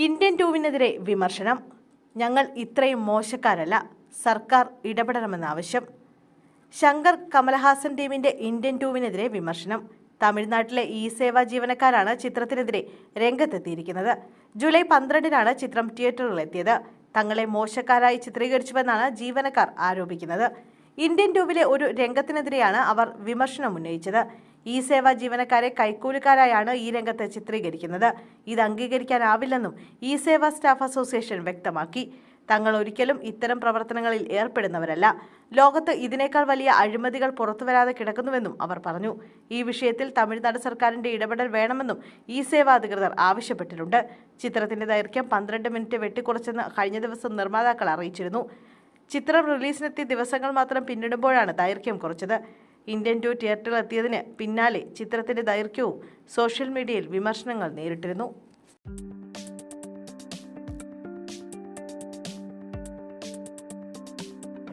Indian ടൂവിനെതിരെ വിമർശനം. ഞങ്ങൾ ഇത്രയും മോശക്കാരല്ല, സർക്കാർ ഇടപെടണമെന്ന ആവശ്യം. ശങ്കർ കമലഹാസൻ ടീമിന്റെ ഇന്ത്യൻ ടൂവിനെതിരെ വിമർശനം. തമിഴ്നാട്ടിലെ സേവാ ജീവനക്കാരാണ് ചിത്രത്തിനെതിരെ രംഗത്തെത്തിയിരിക്കുന്നത്. ജൂലൈ 12-നാണ് ചിത്രം തിയേറ്ററുകളിലെത്തിയത്. തങ്ങളെ മോശക്കാരായി ചിത്രീകരിച്ചുവെന്നാണ് ജീവനക്കാർ ആരോപിക്കുന്നത്. ഇന്ത്യൻ ടൂവിലെ ഒരു രംഗത്തിനെതിരെയാണ് അവർ വിമർശനം ഉന്നയിച്ചത്. സേവാ ജീവനക്കാരെ കൈക്കൂലിക്കാരായാണ് ഈ രംഗത്ത് ചിത്രീകരിക്കുന്നത്. ഇത് അംഗീകരിക്കാനാവില്ലെന്നും സേവാ സ്റ്റാഫ് അസോസിയേഷൻ വ്യക്തമാക്കി. തങ്ങൾ ഒരിക്കലും ഇത്തരം പ്രവർത്തനങ്ങളിൽ ഏർപ്പെടുന്നവരല്ല. ലോകത്ത് ഇതിനേക്കാൾ വലിയ അഴിമതികൾ പുറത്തുവരാതെ കിടക്കുന്നുവെന്നും അവർ പറഞ്ഞു. ഈ വിഷയത്തിൽ തമിഴ്നാട് സർക്കാരിന്റെ ഇടപെടൽ വേണമെന്നും സേവാ അധികൃതർ ആവശ്യപ്പെട്ടിട്ടുണ്ട്. ചിത്രത്തിന്റെ ദൈർഘ്യം 12 മിനിറ്റ് വെട്ടിക്കുറച്ചെന്ന് കഴിഞ്ഞ ദിവസം നിർമ്മാതാക്കൾ അറിയിച്ചിരുന്നു. ചിത്രം റിലീസിനെത്തിയ ദിവസങ്ങൾ മാത്രം പിന്നിടുമ്പോഴാണ് ദൈർഘ്യം കുറച്ചത്. ഇന്ത്യൻ ടൂ തിയേറ്ററിലെത്തിയതിന് പിന്നാലെ ചിത്രത്തിന്റെ ദൈർഘ്യവും സോഷ്യൽ മീഡിയയിൽ വിമർശനങ്ങൾ നേരിട്ടിരുന്നു.